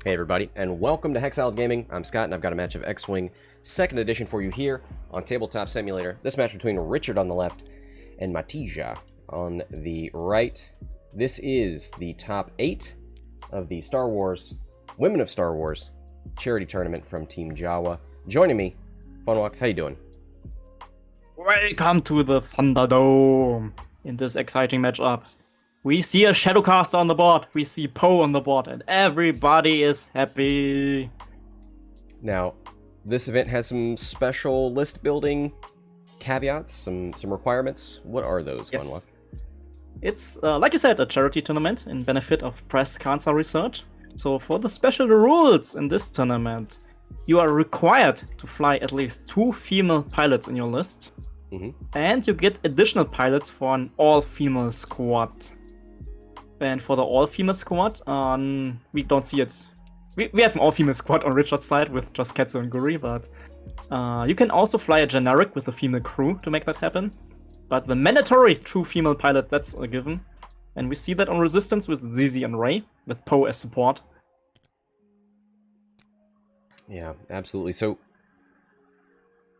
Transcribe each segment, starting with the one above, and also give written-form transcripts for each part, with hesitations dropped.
Hey everybody, and welcome to Hexiled Gaming. I'm Scott, and I've got a match of X-Wing 2nd edition for you here on Tabletop Simulator. This match between Richard on the left and Matija on the right. This is the top 8 of the Star Wars, Women of Star Wars charity tournament from Team Jawa. Joining me, Funwalk, how you doing? Welcome to the Thunderdome. In this exciting matchup, we see a Shadowcaster on the board, we see Poe on the board, and everybody is happy. Now, this event has some special list building caveats, some requirements. What are those, Funwalk? It's, like you said, a charity tournament in benefit of breast cancer research. So for the special rules in this tournament, you are required to fly at least 2 female pilots in your list. And you get additional pilots for an all-female squad. And for the all-female squad, we don't see it. We have an all-female squad on Richard's side with just Ketsu and Guri, but you can also fly a generic with a female crew to make that happen. But the mandatory 2 female pilot, that's a given. And we see that on Resistance with Zizi and Rey, with Poe as support. Yeah, absolutely. So,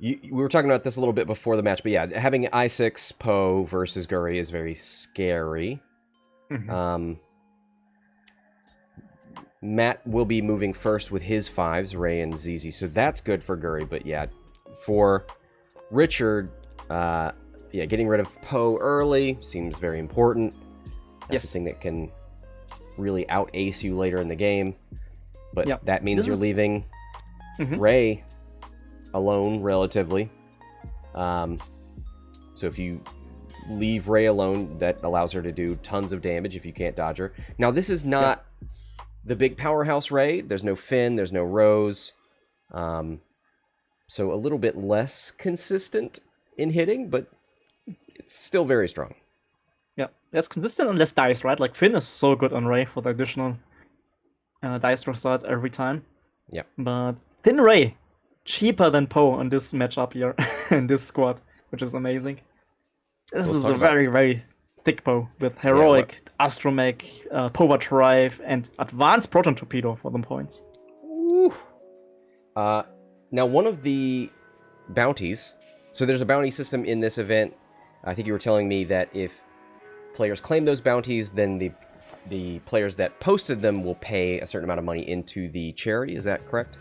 we were talking about this a little bit before the match, but yeah, having I6 Poe versus Guri is very scary. Matt will be moving first with his 5s, Rey and Zizi, so that's good for Guri, but yeah, for Richard, getting rid of Poe early seems very important. That's the thing that can really out-ace you later in the game, but that means you're leaving Rey alone, relatively. So if you leave Rey alone, that allows her to do tons of damage if you can't dodge her. Now, this is not the big powerhouse Rey. There's no Finn, there's no Rose. So a little bit less consistent in hitting, but it's still very strong. Yeah, less consistent and less dice, right? Like Finn is so good on Rey for the additional dice result every time. Yeah. But Finn Rey, cheaper than Poe on this matchup here in this squad, which is amazing. This is a very, very thick Poe with Heroic, Astromech, Power Drive, and Advanced Proton Torpedo for the points. Woo. Now, one of the bounties, so there's a bounty system in this event. I think you were telling me that if players claim those bounties, then the players that posted them will pay a certain amount of money into the charity. Is that correct?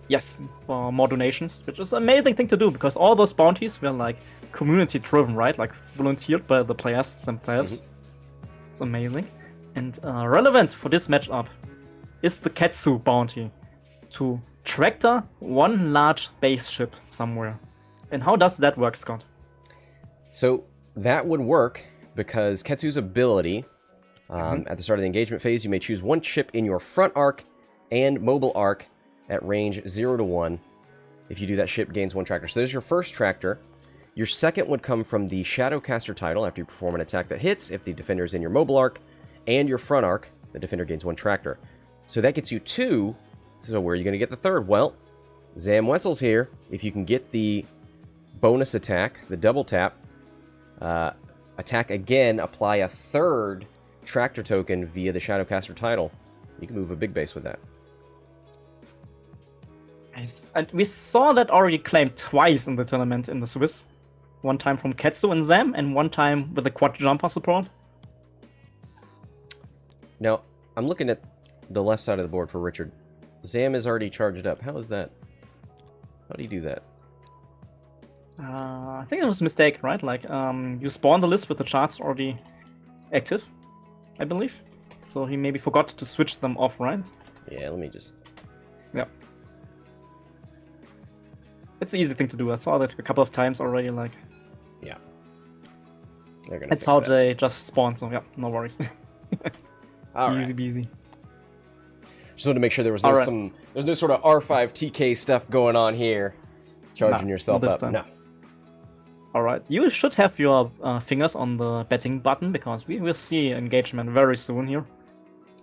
Yes, for more donations, which is an amazing thing to do, because all those bounties were like community-driven, right? Like volunteered by the players themselves. It's amazing. And relevant for this matchup is the Ketsu bounty to tractor 1 large base ship somewhere. And how does that work, Scott? So that would work because Ketsu's ability, at the start of the engagement phase, you may choose 1 ship in your front arc and mobile arc at range 0 to 1. If you do, that ship gains 1 tractor. So there's your first tractor. Your second would come from the Shadowcaster title after you perform an attack that hits. If the defender is in your mobile arc and your front arc, the defender gains 1 tractor. So that gets you 2. So where are you going to get the third? Well, Zam Wessel's here. If you can get the bonus attack, the double tap, attack again, apply a 3rd tractor token via the Shadowcaster title, you can move a big base with that. Nice. And we saw that already claimed twice in the tournament in the Swiss. 1 time from Ketsu and Zam, and 1 time with a quad jumper support. Now, I'm looking at the left side of the board for Richard. Zam is already charged up. How is that? How do you do that? I think it was a mistake, right? Like, you spawn the list with the charts already active, I believe. So he maybe forgot to switch them off, right? Yeah, let me just... Yeah. It's an easy thing to do. I saw that a couple of times already, like... Yeah. They're gonna That's how they just spawn, so yeah, no worries. Easy peasy. Just wanted to make sure there was no there's no sort of R5 TK stuff going on here. Charging yourself up. No. Alright, you should have your fingers on the betting button, because we will see engagement very soon here.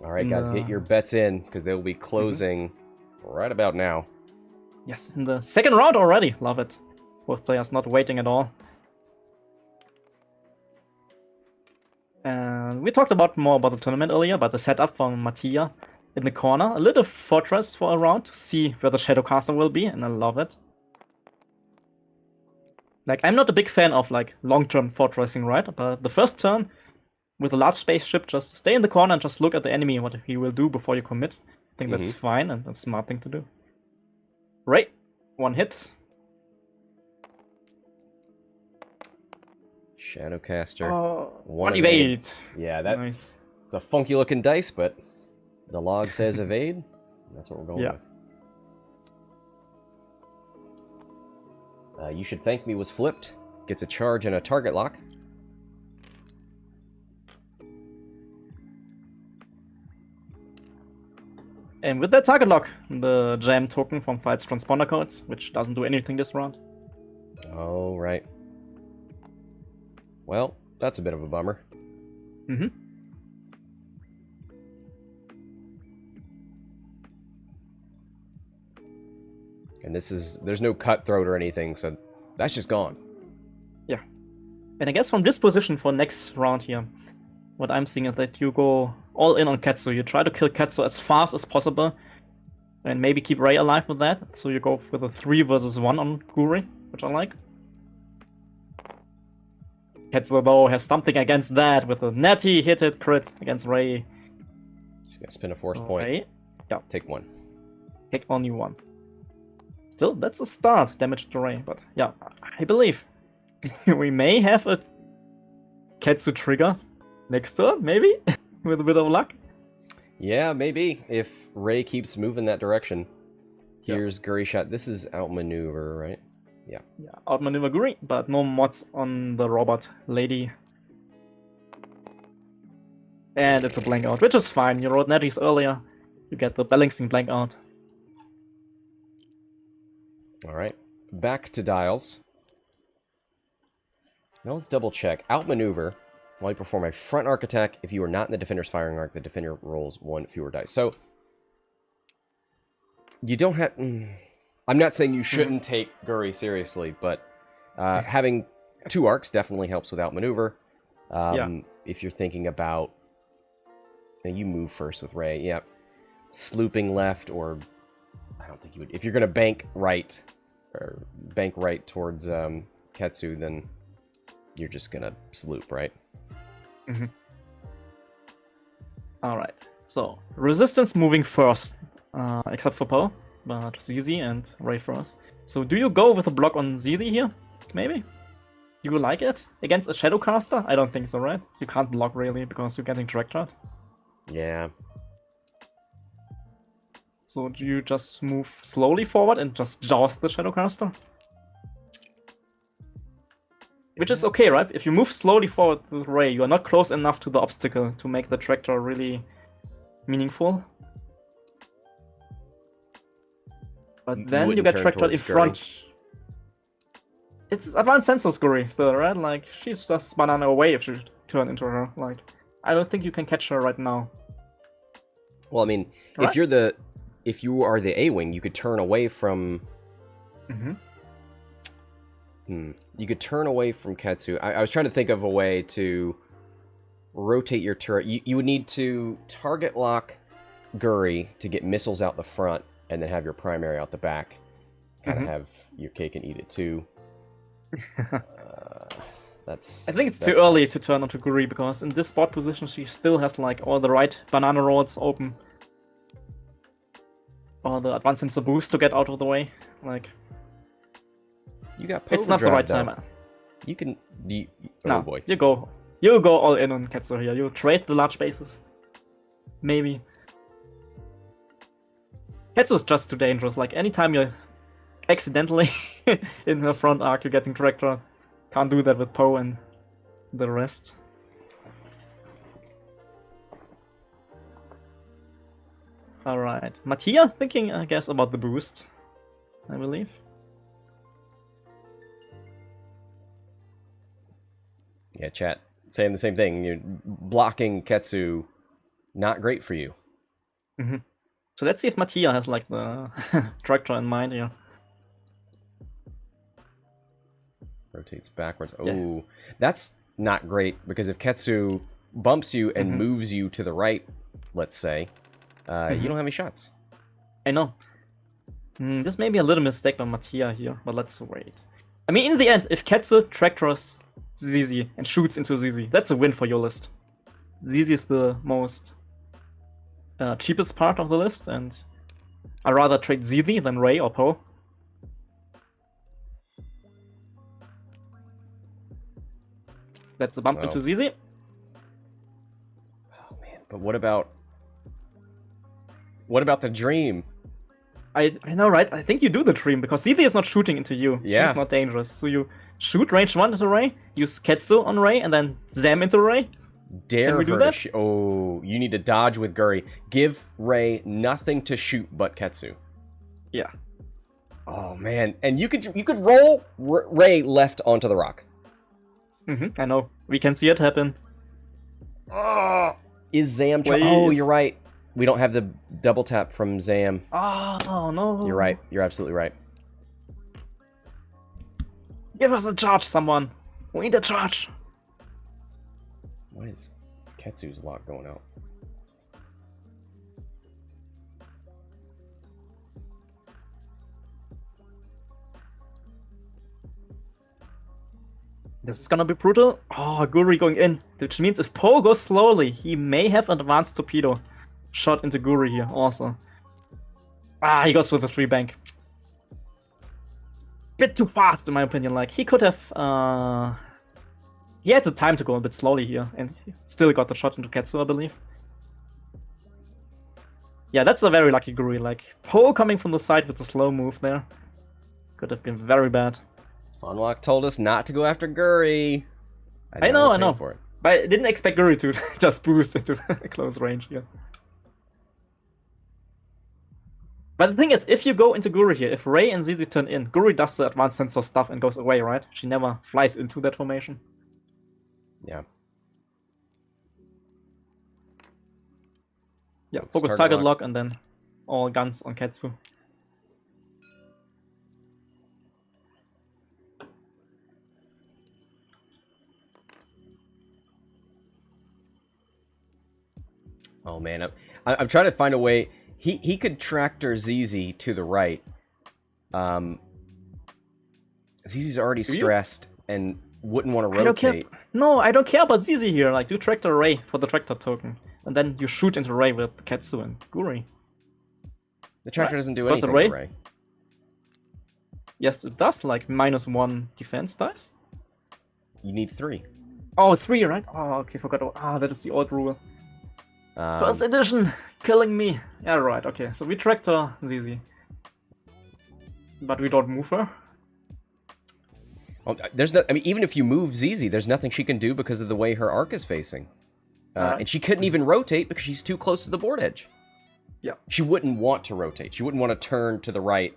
Alright guys, get your bets in, because they will be closing right about now. Yes, in the 2nd round already. Love it. Both players not waiting at all. And we talked more about the tournament earlier, but the setup from Matija in the corner, a little fortress for a round to see where the Shadowcaster will be, and I love it. Like, I'm not a big fan of, like, long-term fortressing, right? But the first turn, with a large spaceship, just stay in the corner and just look at the enemy and what he will do before you commit. I think that's fine, and that's a smart thing to do. Right. 1 hit. Shadowcaster. 1 evade. Yeah, that's nice. It's a funky looking dice, but the log says evade. That's what we're going with. You Should Thank Me was flipped. Gets a charge and a target lock. And with that target lock, the jam token from Fight's transponder codes, which doesn't do anything this round. Oh, right. Well, that's a bit of a bummer. Mm-hmm. And there's no cutthroat or anything, so that's just gone. Yeah. And I guess from this position for next round here, what I'm seeing is that you go all in on Ketsu. You try to kill Ketsu as fast as possible, and maybe keep Ray alive with that. So you go with a 3 versus 1 on Guri, which I like. Ketsu, though, has something against that with a natty hit crit against Ray. She's gonna spin a force point. Ray. Yeah. Take 1. Take only 1. Still, that's a start, damage to Ray, but yeah, I believe we may have a Ketsu trigger next turn, maybe? With a bit of luck. Yeah, maybe, if Ray keeps moving that direction. Here's Guri shot. This is outmaneuver, right? Yeah. Yeah, outmaneuver Guri, but no mods on the robot lady. And it's a blank out, which is fine. You wrote natties earlier. You get the balancing blank out. Alright, back to dials. Now let's double check. Outmaneuver, while you perform a front arc attack, if you are not in the defender's firing arc, the defender rolls 1 fewer dice. So, you don't have... I'm not saying you shouldn't take Guri seriously, but having 2 arcs definitely helps with outmaneuver. If you're thinking about... You move first with Ray, yeah. Slooping left, or... I don't think you would... If you're going to bank right towards Ketsu, then you're just going to sloop, right? Mm-hmm. Alright, so resistance moving first, except for Poe, but Zizi and Ray first. So do you go with a block on Zizi here? Maybe? You like it? Against a Shadowcaster? I don't think so, right? You can't block really, because you're getting tracked out. Yeah. So do you just move slowly forward and just joust the Shadowcaster? Which is okay, right? If you move slowly forward with Ray, you are not close enough to the obstacle to make the tractor really meaningful. But then you get tracked in front. It's advanced sensors Guri still, right? Like, she's just banana away if you turn into her. Like, I don't think you can catch her right now. Well, I mean, right? if you are the A-Wing, you could turn away from... You could turn away from Ketsu. I was trying to think of a way to rotate your turret. You would need to target lock Guri to get missiles out the front, and then have your primary out the back. Kind of have your cake and eat it too. I think it's too early to turn onto Guri, because in this spot position she still has like all the right banana roads open. Or the advanced sensor boost to get out of the way. Like, you got it's not the right time. You can... no, boy. You go all in on Ketsu here. You trade the large bases. Maybe. Ketsu's just too dangerous. Like, anytime you're accidentally in her front arc, you're getting tracked out. Can't do that with Poe and the rest. Alright. Matija thinking, I guess, about the boost, I believe. Yeah, chat. Saying the same thing. You're blocking Ketsu, not great for you. So let's see if Matija has, like, the tractor in mind here. Rotates backwards. Oh, that's not great, because if Ketsu bumps you and moves you to the right, let's say, You don't have any shots. I know. This may be a little mistake by Matija here, but let's wait. I mean, in the end, if Ketsu tractors Zizi and shoots into Zizi, that's a win for your list. Zizi is the most cheapest part of the list, and I'd rather trade Zizi than Ray or Poe. That's a bump into Zizi. Oh man, but what about the dream? I know, right? I think you do the dream, because Zizi is not shooting into you. Yeah. She's not dangerous. So you shoot range 1 into Ray, use Ketsu on Ray, and then Zam into Ray. Dare we do her that? to oh, you need to dodge with Guri. Give Ray nothing to shoot but Ketsu. Yeah. Oh man, and you could roll Ray left onto the rock. I know. We can see it happen. Oh, is Zam? Please. Oh, you're right. We don't have the double tap from Zam. Oh no. You're right. You're absolutely right. Give us a charge, someone. We need a charge. What is Ketsu's lock going out? This is gonna be brutal. Oh, Guri going in, which means if Poe goes slowly, he may have an advanced torpedo shot into Guri here also. Ah, he goes with a 3 bank. Bit too fast, in my opinion. Like, he could have, he had the time to go a bit slowly here, and he still got the shot into Ketsu, I believe. Yeah, that's a very lucky Guri. Like, Poe coming from the side with the slow move there could have been very bad. Funlock told us not to go after Guri. I know. For it. But I didn't expect Guri to just boost into close range here. But the thing is, if you go into Guri here, if Ray and Zizi turn in, Guri does the advanced sensor stuff and goes away, right? She never flies into that formation. Yeah. Yeah, focus target lock and then all guns on Ketsu. Oh man, I'm trying to find a way. He could tractor Zizi to the right. Zizi's already stressed and wouldn't want to rotate. No, I don't care about Zizi here. Like, do tractor Ray for the tractor token, and then you shoot into Ray with Ketsu and Guri. The tractor doesn't do anything to Ray. Yes, it does. Like -1 defense dice. You need 3. Oh, 3, right? Oh, okay, forgot. That is the old rule. First edition, killing me. Yeah, right. Okay, so we tractor Zizi, but we don't move her. Well, there's no. I mean, even if you move Zizi, there's nothing she can do because of the way her arc is facing, and she couldn't even rotate because she's too close to the board edge. Yeah, she wouldn't want to rotate. She wouldn't want to turn to the right.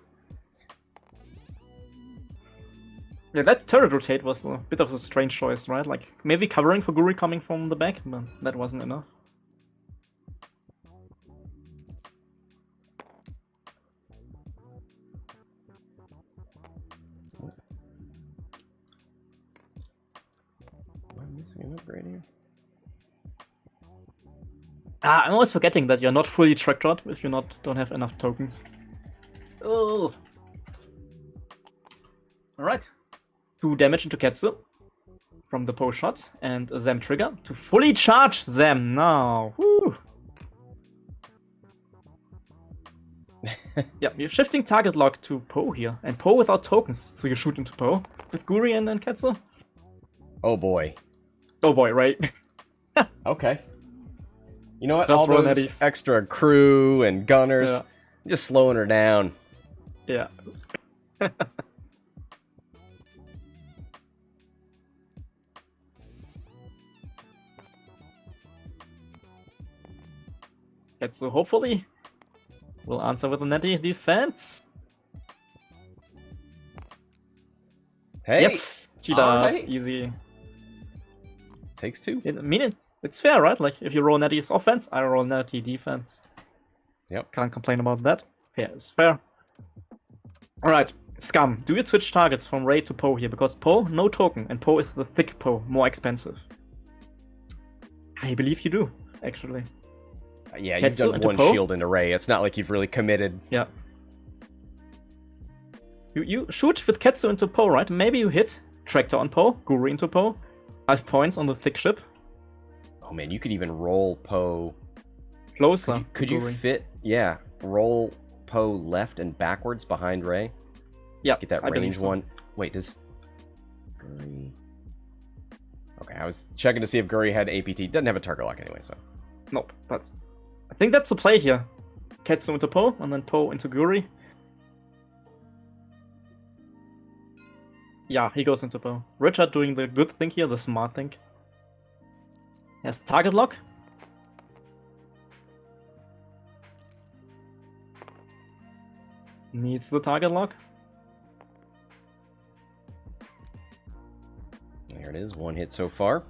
Yeah, that turret rotate was a bit of a strange choice, right? Like, maybe covering for Guri coming from the back, but that wasn't enough. An upgrade here. I'm always forgetting that you're not fully tractored if you don't have enough tokens. Oh. Alright. 2 damage into Ketsu from the Poe shot and a Zam trigger to fully charge Zam now. Woo. Yeah, you're shifting target lock to Poe here, and Poe without tokens, so you shoot into Poe with Guri and Ketsu. Oh boy. Oh boy, right? Okay. You know what? Just all those extra crew and gunners, just slowing her down. Yeah. Ketsu hopefully will answer with a netty defense. Hey! Yes, she does. Right. Easy. Takes 2. I mean, it's fair, right? Like, if you roll netty's offense, I roll netty defense. Yep. Can't complain about that. Yeah, it's fair. Alright, Scum, do you switch targets from Ray to Poe here? Because Poe, no token, and Poe is the thick Poe, more expensive. I believe you do, actually. Yeah, you've Ketsu done into one Poe. shield into Ray. It's not like you've really committed. Yeah. You shoot with Ketsu into Poe, right? Maybe you hit Tractor on Poe, Guri into Poe. 5 points on the thick ship. Oh man, you could even roll Poe. Closer. Could you fit? Yeah, roll Poe left and backwards behind Ray. Yeah, Get that I believe range so. one. Wait, does Guri? Okay, I was checking to see if Guri had APT. Doesn't have a target lock anyway, so. Nope, but I think that's the play here. Ketsu into Poe, and then Poe into Guri. Yeah, he goes into Poe. Richard doing the good thing here, the smart thing. Has target lock. Needs the target lock. There it is, 1 hit so far.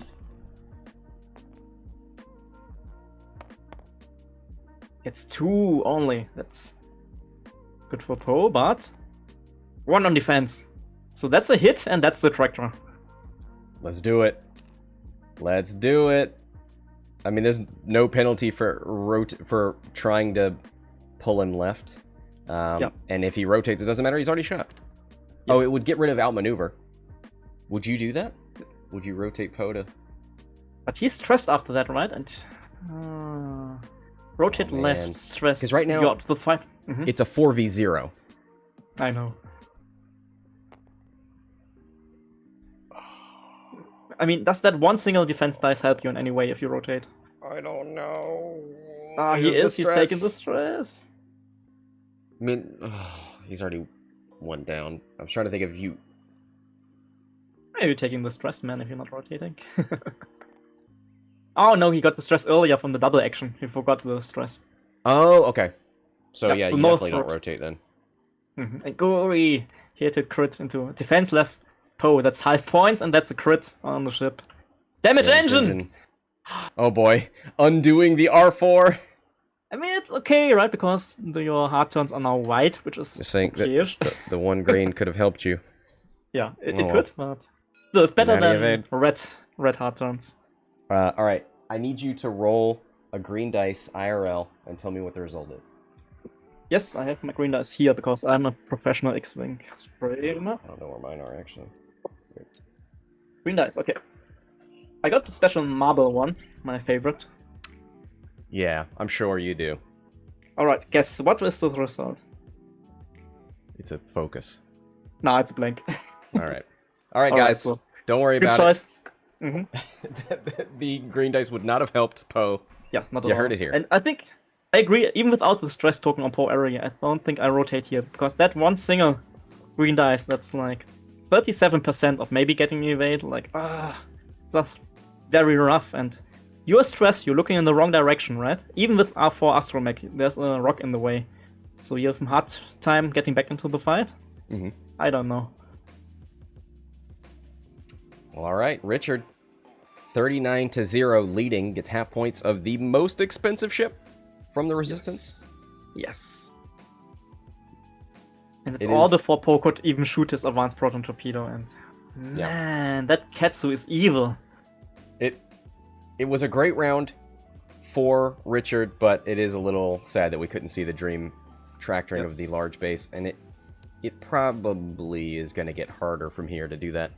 It's 2 only. That's good for Poe, but 1 on defense. So that's a hit, and that's the tractor. Let's do it. Let's do it. I mean, there's no penalty for trying to pull him left. And if he rotates, it doesn't matter. He's already shot. Yes. Oh, it would get rid of outmaneuver. Would you do that? Would you rotate Poe to... But he's stressed after that, right? And rotate Oh, man. left, stress. 'Cause right now- you're up to the fight. Mhm. It's a 4v0. I know. I mean, does that one single defense dice help you in any way if you rotate? I don't know. Ah, he is. He's taking the stress. I mean, he's already 1 down. I was trying to think of you. Maybe taking the stress, man, if you're not rotating. Oh no, he got the stress earlier from the double action. He forgot the stress. Oh, okay. So Yep, yeah, so you no definitely don't throat. rotate then. And Guri hit a crit into defense left. Poe, that's 5 points, and that's a crit on the ship. Damage engine! Oh boy. Undoing the R4. I mean, it's okay, right? Because your hard turns are now white, which is Just saying okay-ish. that the 1 green could have helped you. Yeah, it Oh, could, but so it's better Natty than evade. red hard turns. Alright. I need you to roll a green dice IRL and tell me what the result is. Yes, I have my green dice here because I'm a professional X-Wing sprayer. I don't know where mine are actually. Green dice, okay. I got the special marble one, my favorite. Yeah, I'm sure you do. Alright, guess what is the result? It's a focus. Nah, it's blank. Alright. Alright, Alright, guys. so Don't worry good about choice. Mhm. it. The green dice would not have helped Poe. Yeah, not at You all. heard it here. And I think I agree, even without the stress token on Poe area, I don't think I rotate here, because that one single green dice, that's like 37% of maybe getting evade, like, that's very rough, and you're stressed, you're looking in the wrong direction, right? Even with R4 Astromech, there's a rock in the way. So you have a hard time getting back into the fight? Mhm. I don't know. Well, alright, Richard. 39-0 leading, gets half points of the most expensive ship from the Resistance. Yes. And it's It all is- before Poe could even shoot his advanced proton torpedo, and Yeah. man, that Ketsu is evil. It was a great round for Richard, but it is a little sad that we couldn't see the dream tractoring Yes. of the large base, and it probably is going to get harder from here to do that.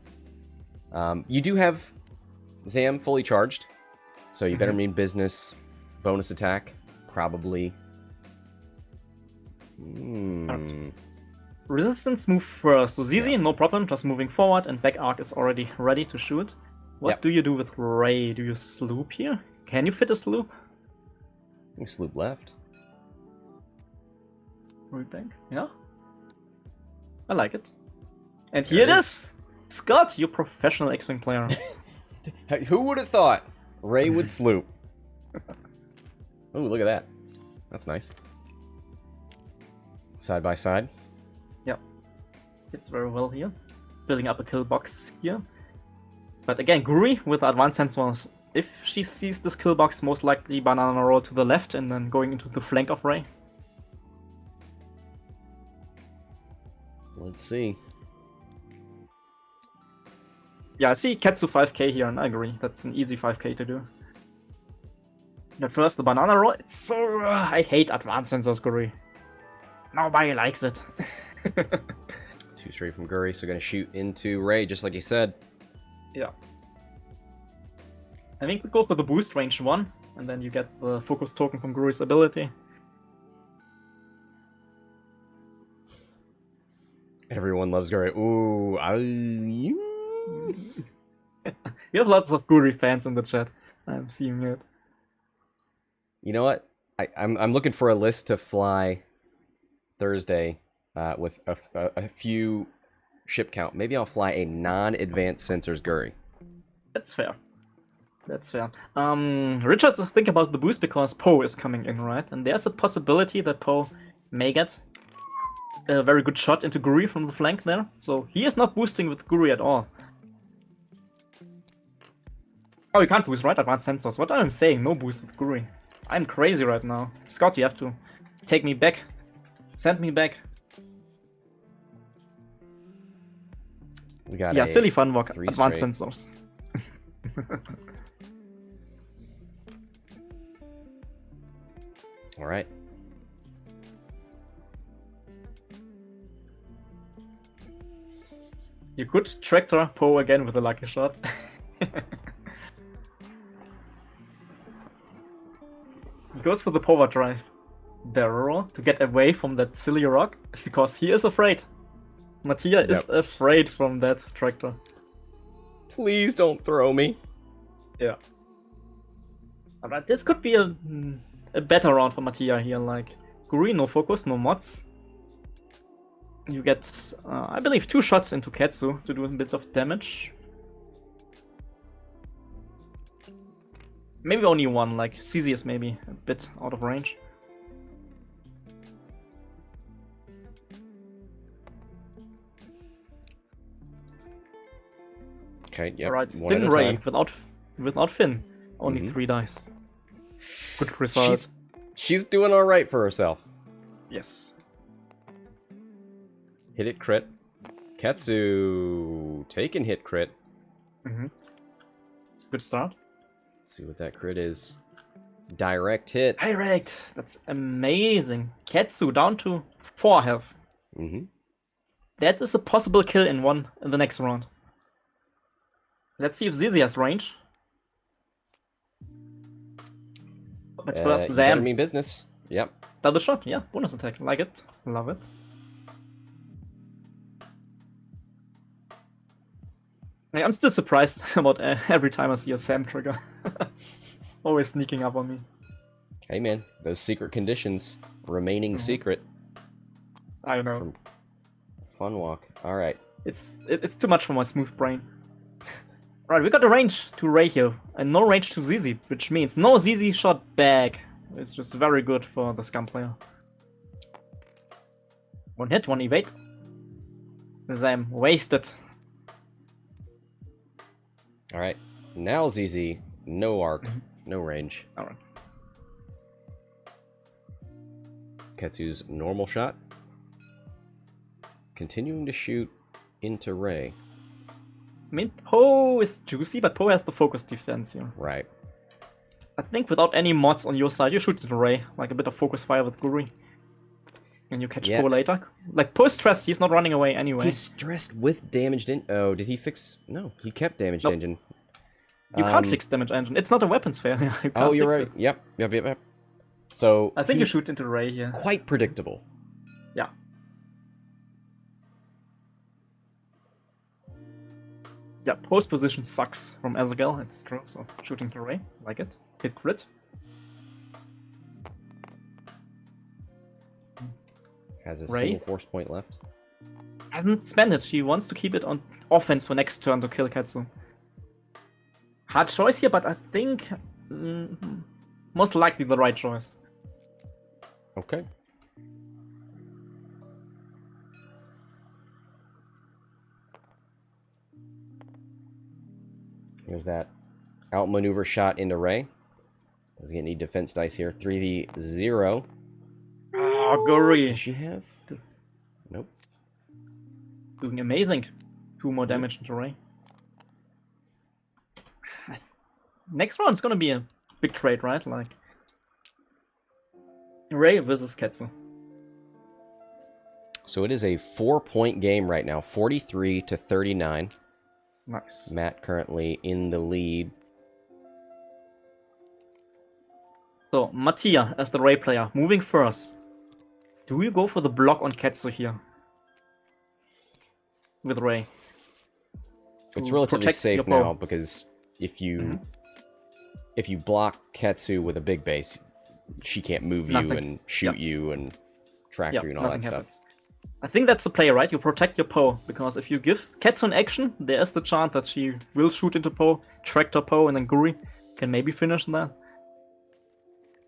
You do have Zam fully charged, so you better mean business, bonus attack, probably. Resistance move first, so Zizi, no problem, just moving forward, and back arc is already ready to shoot. What Yep. do you do with Ray? Do you sloop here? Can you fit a sloop? You sloop left. Rebank? Yeah? I like it. And There here it it is! Scott, you professional X-Wing player. Hey, who would have thought Ray would sloop? Oh, look at that. That's nice. Side by side. Yep. Fits very well here. Building up a kill box here. But again, Guri with advanced sensors. If she sees this kill box, most likely banana roll to the left and then going into the flank of Ray. Let's see. Yeah, I see Ketsu 5k here, and I agree. That's an easy 5k to do. At first, the banana roll. It's so. I hate advanced sensors, Guri. Nobody likes it. 2 straight from Guri, so gonna shoot into Ray, just like you said. Yeah. I think we go for the boost range 1, and then you get the focus token from Guri's ability. Everyone loves Guri. Ooh, We have lots of Guri fans in the chat. I'm seeing it. You know what? I'm looking for a list to fly Thursday with a few ship count. Maybe I'll fly a non-advanced sensors Guri. That's fair. That's fair. Richard, think about the boost because Poe is coming in, right? And there's a possibility that Poe may get a very good shot into Guri from the flank there. So he is not boosting with Guri at all. Oh, you can't boost, right? Advanced sensors. What am I saying? No boost with Guri. I'm crazy right now. Scott, you have to take me back. Send me back. We got silly fun walk. Advanced straight. sensors. All right. You could tractor Poe again with a lucky shot. He goes for the power drive barrel to get away from that silly rock because he is afraid. Matija is afraid from that tractor. Please don't throw me. Yeah. Alright, this could be a better round for Matija here. Like, Guri, no focus, no mods. You get, I believe, 2 shots into Ketsu to do a bit of damage. Maybe only 1, like Zizi is maybe a bit out of range. Okay, yep. Alright, one Thin at a Ray time. without Finn. Only 3 dice. Good result. She's doing all right for herself. Yes. Hit it crit. Ketsu taking hit crit. It's a good start. Let's see what that crit is. Direct hit. Direct! That's amazing. Ketsu down to 4 health. That is a possible kill in the next round. Let's see if Zizi has range. But first, You better Zam. mean business. Yep. Double shot, yeah. Bonus attack. Like it. Love it. Like, I'm still surprised about every time I see a Sam trigger. Always sneaking up on me. Hey man, those secret conditions remaining secret. I know. Fun walk. All right. It's too much for my smooth brain. Right, we got a range to Ray here, and no range to Zizi, which means no Zizi shot back. It's just very good for the Scum player. 1 hit, 1 evade. Zam wasted. All right. Now Zizi, no arc, no range. All right. Ketsu's normal shot. Continuing to shoot into Ray. I mean, Poe is juicy, but Poe has the focus defense here. Right. I think without any mods on your side, you shoot the Ray, like a bit of focus fire with Guri. And you catch Poe later. Like, Poe is stressed, he's not running away anyway. He's stressed with damaged engine. Oh, did he fix? No, he kept damaged engine. You can't fix damage engine. It's not a weapons failure. Oh, you're right. Yep. So I think you shoot into Ray here. Quite predictable. Yeah. Yeah, post position sucks from Azagel, it's true, so shooting to Ray, like it. Hit crit. Has a Ray? single force point left. Hasn't spent it, she wants to keep it on offense for next turn to kill Ketsu. Hard choice here, but I think most likely the right choice. Okay. Here's that outmaneuver shot into Ray. Doesn't get any defense dice here. 3v0. Oh, Guri. Does she have? Nope. Doing amazing. 2 more damage into Ray. Next round's gonna be a big trade, right? Like, Ray versus Ketsu. So it is a 4-point game right now, 43-39. Nice. Matt currently in the lead. So, Matija, as the Ray player, moving first. Do you go for the block on Ketsu here? With Ray. It's To relatively protect your safe bow. now because if you block Ketsu with a big base, she can't move you Nothing. and shoot you and track you and all that nothing stuff. happens. I think that's the play, right? You protect your Poe, because if you give Ketsu an action, there is the chance that she will shoot into Poe, track her Poe, and then Guri can maybe finish that.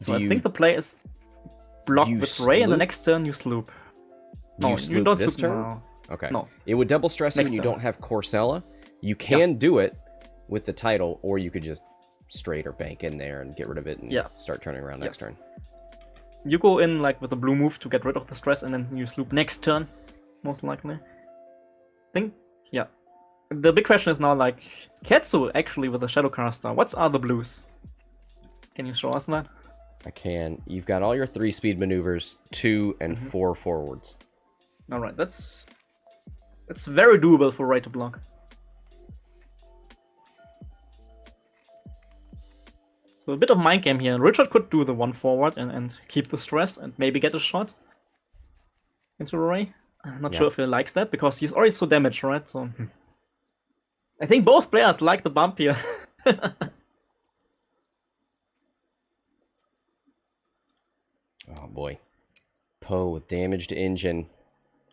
So I think the play is block with Ray, and the next turn you sloop. Do you sloop don't this sloop turn? now. Okay. No. It would double stress you Next when you turn. don't have Corcella. You can do it with the title, or you could just straight or bank in there and get rid of it and start turning around next turn. You go in like with a blue move to get rid of the stress, and then you sloop next turn, most likely. I think, the big question is now, like, Ketsu actually with the Shadowcaster, what are the blues? Can you show us that? I can. You've got all your 3-speed maneuvers, 2 and 4 forwards. Alright, that's very doable for Ray to block. So a bit of mind game here. Richard could do the 1 forward and keep the stress and maybe get a shot into Ray. I'm not sure if he likes that, because he's already so damaged, right? So I think both players like the bump here. Oh boy. Poe with damaged engine.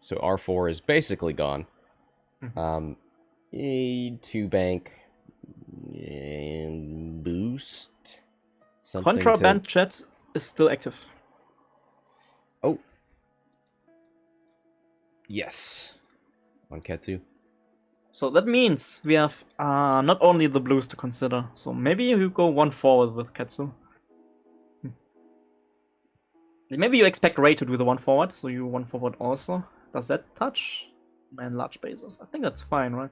So R4 is basically gone. A 2 bank and boost. Something Contraband chat is still active. Oh. Yes. On Ketsu. So that means we have not only the blues to consider. So maybe you go 1 forward with Ketsu. Maybe you expect Ray to do the 1 forward, so you 1 forward also. Does that touch? Man, large bases. I think that's fine, right?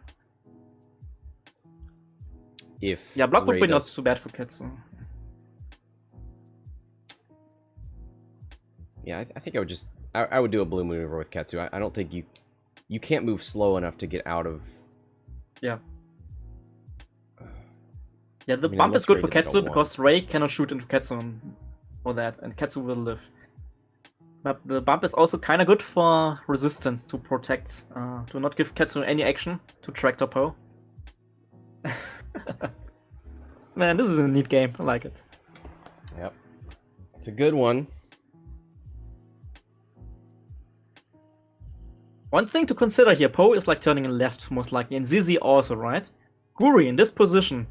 If block would Ray be not does... so bad for Ketsu. Yeah, I think I would just... I would do a blue maneuver with Ketsu. I don't think you can't move slow enough to get out of... Yeah. Yeah, the bump is good for Ketsu because Ray cannot shoot into Ketsu for that, and Ketsu will live. But the bump is also kind of good for resistance to protect, to not give Ketsu any action to Tractor Poe. Man, this is a neat game. I like it. Yep. It's a good one. One thing to consider here, Poe is like turning left most likely, and Zizi also, right? Guri in this position,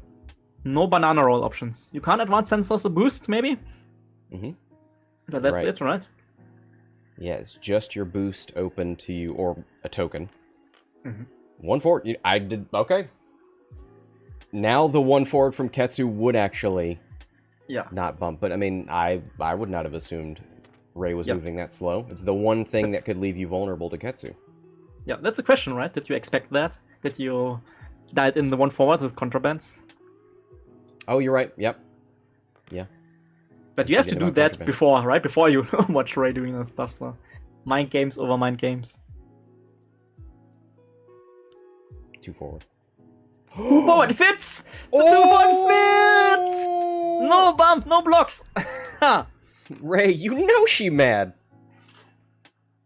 no banana roll options. You can't advance sensors a boost, maybe? But that's it, right? Yeah, it's just your boost open to you, or a token. 1 forward. I did... Okay. Now the 1 forward from Ketsu would actually not bump. But, I mean, I would not have assumed Ray was moving that slow. It's the one thing that could leave you vulnerable to Ketsu. Yeah, that's a question, right? Did you expect that? Did you dial in the 1 forward with contrabands? Oh, you're right. Yep. Yeah. But you have to do that before, right? Before you watch Ray doing that stuff, so... Mind games over mind games. 2 forward. 2 forward, it fits! The 2 forward fits! No bump, no blocks! Ray, you know she mad!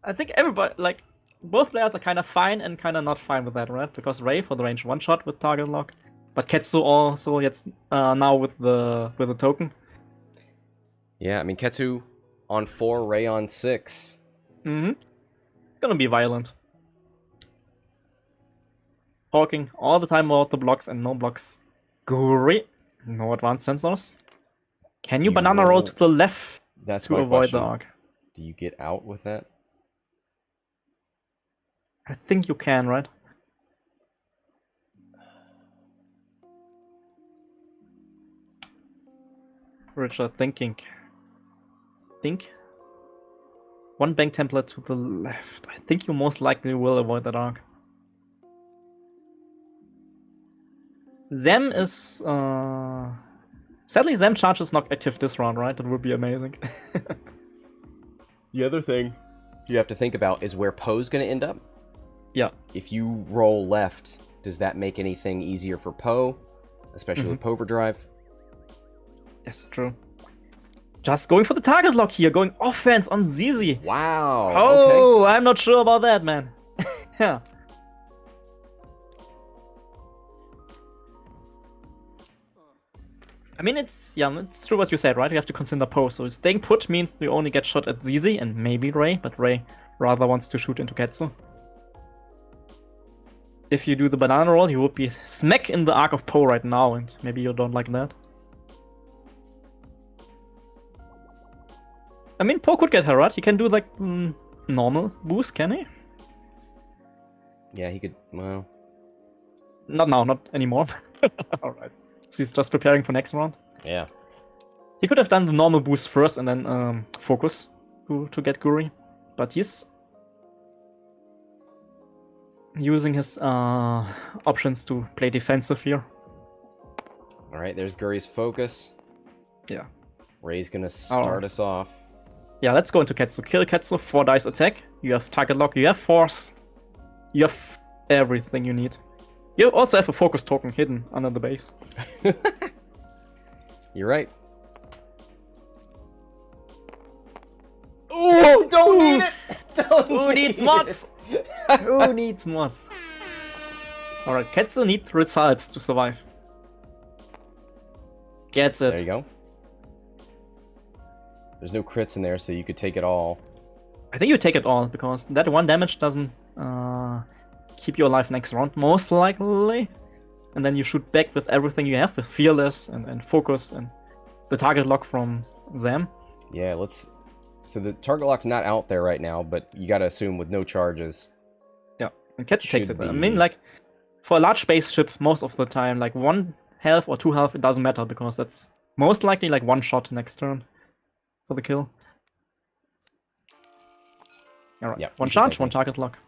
I think everybody, like... Both players are kind of fine and kind of not fine with that, right? Because Ray for the range 1-shot with target lock. But Ketsu also gets now with the token. Yeah, I mean, Ketsu on 4, Ray on 6. Gonna be violent. Talking all the time about the blocks and no blocks. Guri, no advanced sensors. Can you banana roll to the left to avoid the arc? Do you get out with that? I think you can, right? Richard, thinking. Think. 1 bank template to the left. I think you most likely will avoid that arc. Zem is... Sadly, Zem charge is not active this round, right? That would be amazing. The other thing you have to think about is where Poe's going to end up. Yeah. If you roll left, does that make anything easier for Poe? Especially with Poverdrive? That's true. Just going for the target lock here, going offense on Zizi. Wow. Oh, okay. I'm not sure about that, man. Yeah. I mean, it's true what you said, right? You have to consider Poe. So staying put means you only get shot at Zizi and maybe Ray, but Ray rather wants to shoot into Ketsu. If you do the banana roll, you would be smack in the arc of Poe right now, and maybe you don't like that. I mean, Poe could get her, right? He can do like normal boost, can he? Yeah, he could. Well, not now, not anymore. All right. So he's just preparing for next round. Yeah. He could have done the normal boost first and then focus to get Guri, but he's using his options to play defensive here. All right, there's Guri's focus. Yeah. Ray's gonna start us off. Yeah, let's go into Ketsu. Kill Ketsu, 4 dice attack. You have target lock, you have force. You have everything you need. You also have a focus token hidden under the base. You're right. Oh, don't need it! Who needs mods? Who needs mods? Alright, Ketsu needs results to survive. Gets it. There you go. There's no crits in there, so you could take it all. I think you take it all, because that 1 damage doesn't keep you alive next round, most likely. And then you shoot back with everything you have, with Fearless and Focus and the target lock from Zam. Yeah, let's... So the target lock's not out there right now, but you gotta assume with no charges. Yeah, and Ketsu takes it. Be... I mean, like, for a large spaceship, most of the time, like 1 health or 2 health, it doesn't matter, because that's most likely like 1 shot next turn for the kill. Alright, Yep, 1 charge, 1 target lock.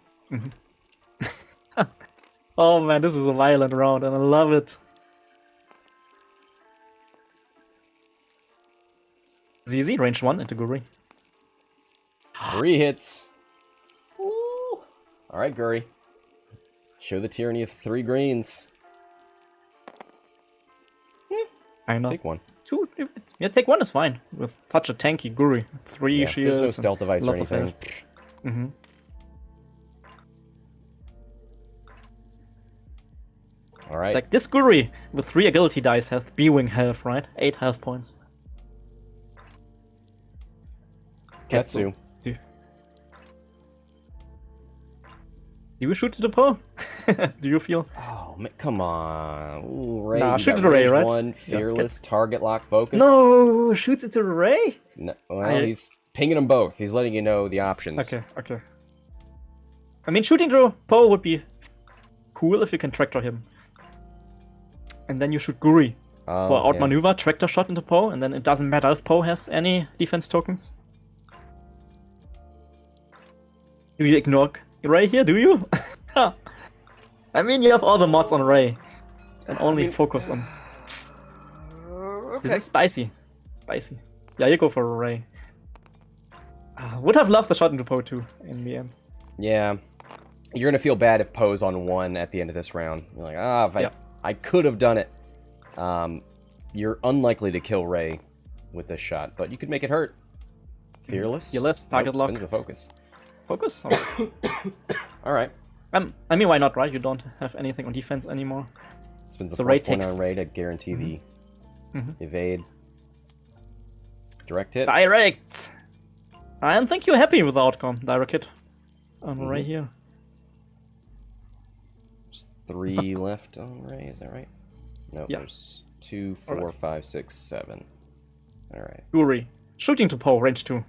Oh man, this is a violent round and I love it. Zizi, range 1 into Guri. 3 hits. Ooh. All right, Guri. Show the tyranny of 3 greens. I know. Take 1. 2, yeah, take 1 is fine. With such a tanky Guri. 3 shields. There's no stealth device or anything. All right. Like this Guri with 3 agility dice has B-wing health, right? 8 health points. Ketsu. Do you shoot at the Poe? Do you feel? Oh, man, come on. Ooh, Ray. Nah, you shoot got at Ray, range right? 1, fearless, target lock, focus. No, shoots it to Ray. No, well, he's pinging them both. He's letting you know the options. Okay. I mean, shooting through Poe would be cool if you can tractor him. And then you shoot Guri for outmaneuver, tractor shot into Poe, and then it doesn't matter if Poe has any defense tokens. Do you ignore Ray here, do you? I mean, you have all the mods on Ray. And only focus on... This is spicy. Yeah, you go for Ray. Would have loved the shot into Poe too, in the end. Yeah. You're going to feel bad if Poe's on 1 at the end of this round. You're like, I could have done it. You're unlikely to kill Ray with this shot, but you could make it hurt. Fearless? Fearless, target lock. Spins the focus. Focus? All right. I mean, why not, right? You don't have anything on defense anymore. Spins the force point on Ray to guarantee the evade. Direct hit. Direct! I don't think you're happy with the outcome. Direct hit on Ray here. 3 left on Ray, is that right? No, there's 2, 4, 5, 6, 7. Alright. Guri. Shooting to Poe, range 2.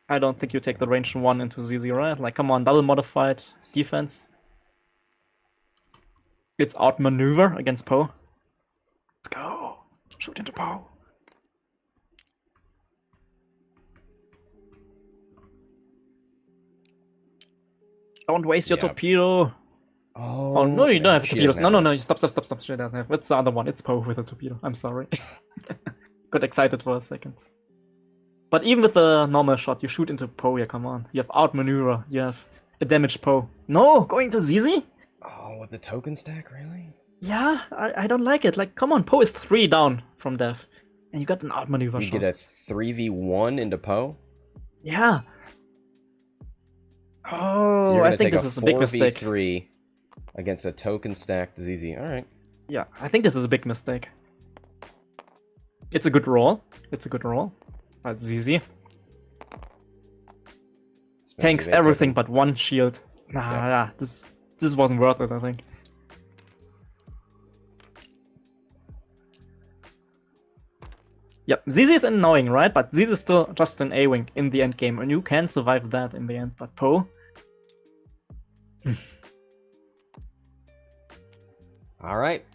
I don't think you take the range 1 into Zizi, right? Like, come on, double modified defense. It's outmaneuver against Poe. Let's go. Shoot into Poe. Don't waste your torpedo. Oh no, you don't have torpedoes. No, stop. She doesn't have. It's the other one. It's Poe with a torpedo. I'm sorry. Got excited for a second. But even with the normal shot, you shoot into Po. Yeah, come on. You have outmaneuver. You have a damaged Po. No, going to Zizi? Oh, with the token stack, really? Yeah, I don't like it. Like, come on, Po is 3 down from death. And you got an outmaneuver You shot. get a 3v1 into Poe? Yeah. Oh, You're I gonna think take this is a big mistake. 4v3 against a token stacked Zizi. Alright. Yeah, I think this is a big mistake. It's a good roll. It's a good roll. But Zizi tanks everything but one shield. Nah, this wasn't worth it, I think. Yep, Zizi is annoying, right? But Zizi is still just an A-wing in the end game, and you can survive that in the end. But Po? Alright.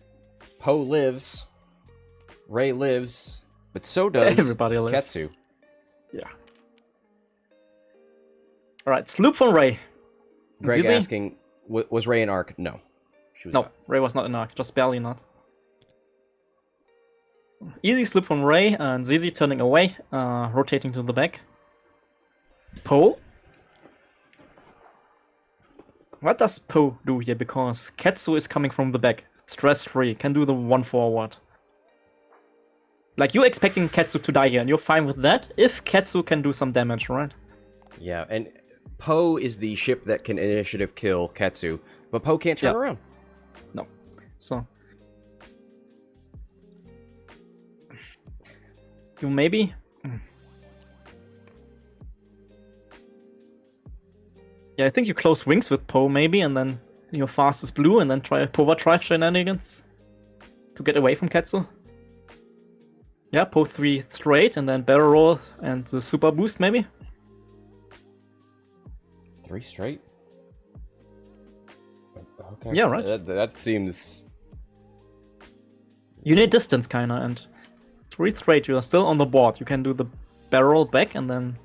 Poe lives. Rey lives. But so does Everybody lives. Ketsu. Yeah. Alright, Sloop from Rey. Greg Zizi? asking, was Rey an arc? No. She was No, not. Rey was not an arc, just barely not. Easy sloop from Rey, and Zizi turning away, rotating to the back. Po? What does Po do here? Because Ketsu is coming from the back. Stress-free, can do the 1 forward. Like, you're expecting Ketsu to die here, and you're fine with that if Ketsu can do some damage, right? Yeah, and Poe is the ship that can initiative kill Ketsu, but Poe can't turn around. No. So... you maybe... yeah, I think you close wings with Po maybe, and then your fastest blue, and then try overdrive shenanigans to get away from Ketsu. Yeah, Po 3 straight, and then barrel roll and the super boost maybe. 3 straight? Okay. Yeah, right. That seems... You need distance kinda, and 3 straight, you are still on the board. You can do the barrel back and then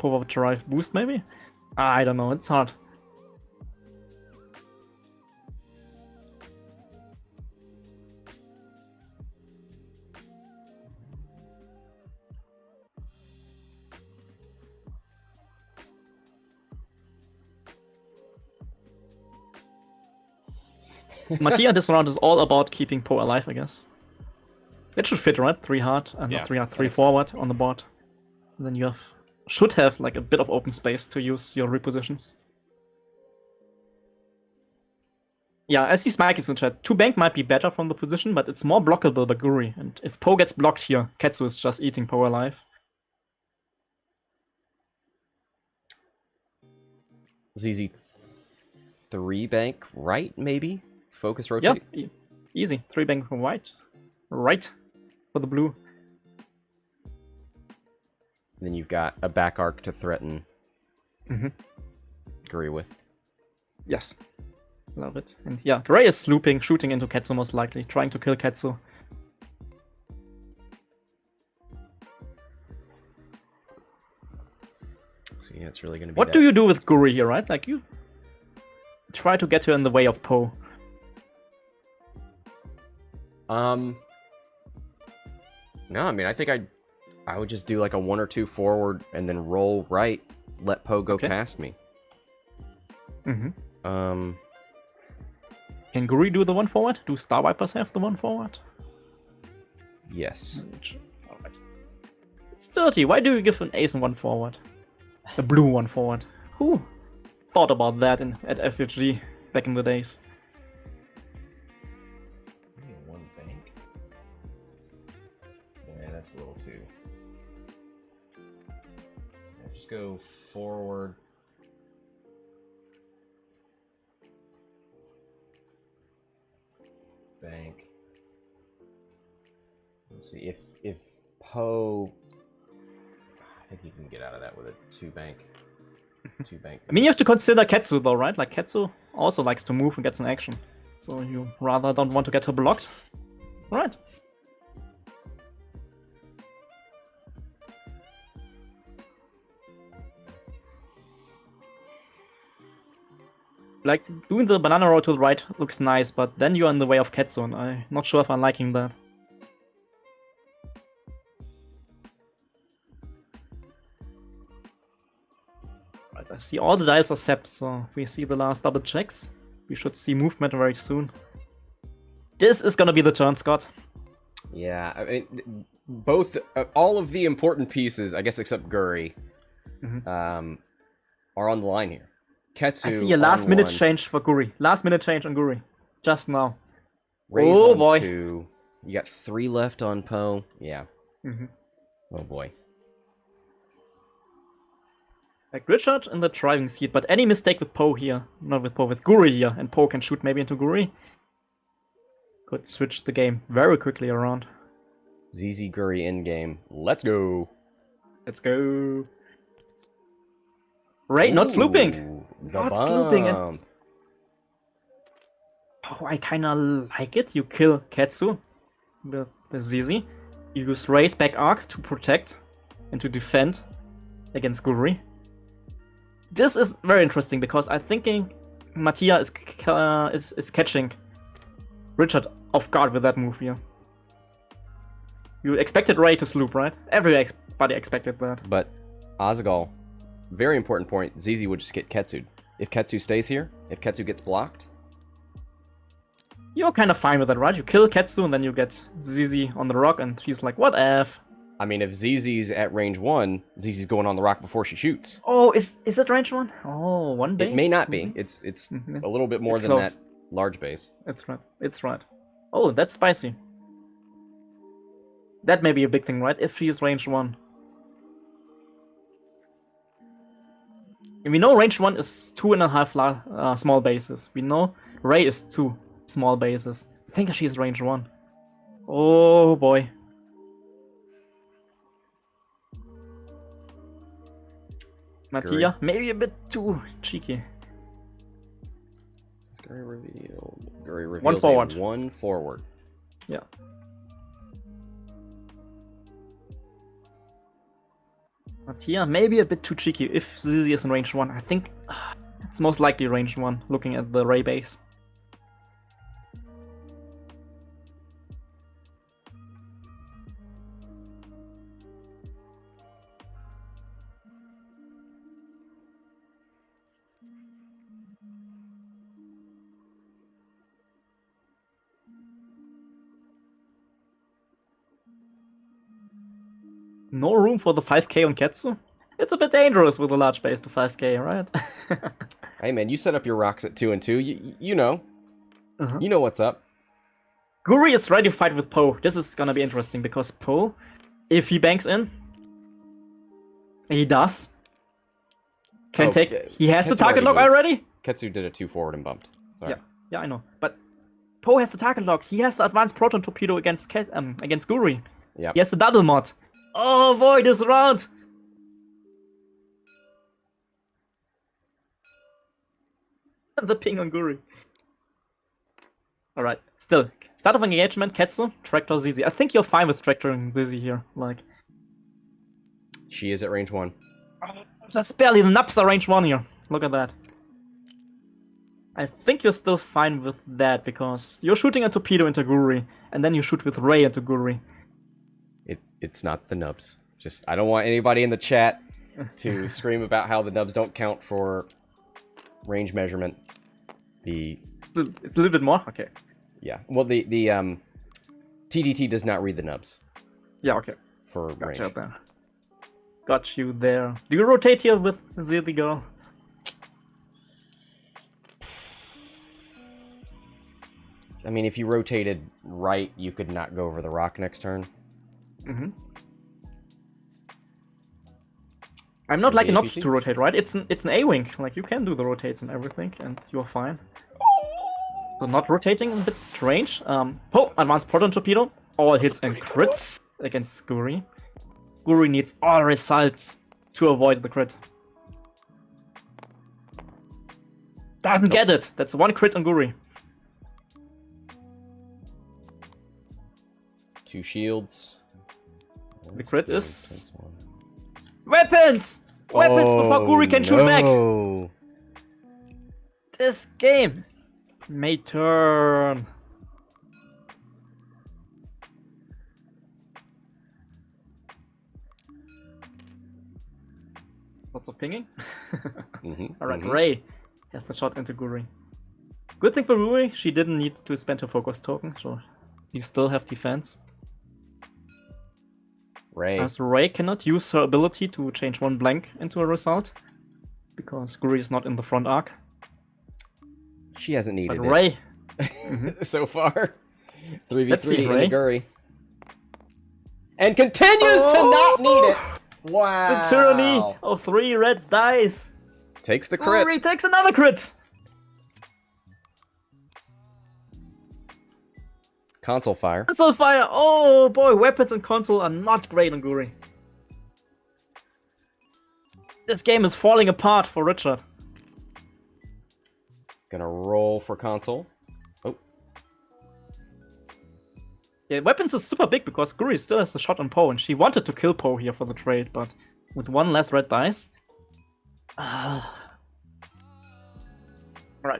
overdrive boost maybe? I don't know, it's hard. Matija, this round is all about keeping Po alive, I guess. It should fit, right? 3 hard and Yeah, not 3 hard, 3 forward on the board. And then you should have like a bit of open space to use your repositions. Yeah, I see Smikey's in chat. 2 bank might be better from the position, but it's more blockable by Guri. And if Po gets blocked here, Ketsu is just eating Po alive. Zizi 3 bank right, maybe? Focus rotate? Yeah, easy. 3 bank from white. Right for the blue. Then you've got a back arc to threaten Guri with. Yes. Love it. And yeah, Rey is slooping, shooting into Ketsu most likely, trying to kill Ketsu. So yeah, it's really going to be What do you do with Guri here, right? Like, you try to get her in the way of Po. No, I mean, I think I would just do like a 1 or 2 forward and then roll right, let Poe go past me. Can Guri do the 1 forward? Do Star Vipers have the 1 forward? Yes. Alright. It's dirty. Why do you give an ace and 1 forward? A blue 1 forward. Who thought about that at FFG back in the days? 1 bank? Yeah, that's a little too... yeah, just go forward. Bank. Let's see, if Poe... I think you can get out of that with a 2 bank. 2 bank. I mean, you have to consider Ketsu though, right? Like, Ketsu also likes to move and gets an action. So you rather don't want to get her blocked? Right. Like, doing the banana roll to the right looks nice, but then you're in the way of Ketsu, and I'm not sure if I'm liking that. Right, I see all the dice are set, so we see the last double checks. We should see movement very soon. This is gonna be the turn, Scott. Yeah, I mean, both, all of the important pieces, I guess except Guri, are on the line here. Ketsu. I see a last-minute change for Guri. Last-minute change on Guri. Just now. Raise oh on boy. 2. You got 3 left on Poe. Yeah. Oh boy. Like Richard in the driving seat, but any mistake with Poe here, not with Poe, with Guri here, and Poe can shoot maybe into Guri, could switch the game very quickly around. Zizi Guri in game. Let's go. Let's go. Ray not slooping. Not slooping. And... oh, I kinda like it. You kill Ketsu with the Zizi. You use Ray's back arc to protect and to defend against Guri. This is very interesting because I'm thinking Matija is catching Richard off guard with that move here. You expected Ray to sloop, right? Everybody expected that. But Azaghal, very important point, Zizi would just get Ketsu. If Ketsu stays here, if Ketsu gets blocked... you're kind of fine with that, right? You kill Ketsu and then you get Zizi on the rock and she's like, what F? I mean, if Zizi's at range 1, Zizi's going on the rock before she shoots. Oh, is it range 1? Oh, 1 base? It may not be. It's a little bit more than close. That large base. It's right. It's right. Oh, that's spicy. That may be a big thing, right? If she is range 1. And we know range 1 is 2.5 small bases. We know Ray is 2 small bases. I think she is range 1. Oh boy. Matija, maybe a bit too cheeky. Guri revealed. Guri reveals 1 forward. 1 forward. Yeah. Matija, maybe a bit too cheeky if Zizi is in range 1. I think it's most likely range 1, looking at the Ray base. No room for the 5k on Ketsu? It's a bit dangerous with a large base to 5k, right? Hey man, you set up your rocks at 2 and 2. You know. You know what's up. Guri is ready to fight with Poe. This is gonna be interesting because Poe, if he banks in, he does. Can take. He has Ketsu the target lock moved. already? Ketsu did a 2 forward and bumped. Sorry. Yeah, I know. But Poe has the target lock. He has the advanced proton torpedo against Guri. Yeah. He has the double mod. Oh boy, this round! The ping on Guri. Alright, still. Start of engagement, Ketsu, Tractor Zizi. I think you're fine with tractoring Zizi here. Like, she is at range 1. just barely. The nubs are range 1 here. Look at that. I think you're still fine with that because you're shooting a torpedo into Guri, and then you shoot with Ray into Guri. It's not the nubs. Just, I don't want anybody in the chat to scream about how the nubs don't count for range measurement. It's a little bit more? Okay. Yeah. Well, the TTT does not read the nubs. Yeah, okay. For range. Gotcha there. Got you there. Do you rotate here with Zizi girl? I mean, if you rotated right, you could not go over the rock next turn. I'm not like an option to rotate, right? It's an A-wing. Like, you can do the rotates and everything, and you're fine. So not rotating, a bit strange. Oh, advanced proton torpedo. All hits and crits against Guri. Guri needs all results to avoid the crit. Doesn't get it. That's 1 crit on Guri. 2 shields. The crit is... weapons! Weapons before Guri can shoot back! This game may turn. Lots of pinging. Mm-hmm. Alright, Ray has the shot into Guri. Good thing for Guri, she didn't need to spend her focus token, so you still have defense. Ray. As Ray cannot use her ability to change one blank into a result, because Guri is not in the front arc. She hasn't needed But it. Ray... so far. 3v3 Let's see, into Ray. Guri. And continues to not need it! Wow! The tyranny of 3 red dice! Takes the crit. Guri takes another crit! Console fire. Console fire! Oh boy, weapons and console are not great on Guri. This game is falling apart for Richard. Gonna roll for console. Oh. Yeah, weapons is super big because Guri still has the shot on Poe, and she wanted to kill Poe here for the trade, but with one less red dice. Alright,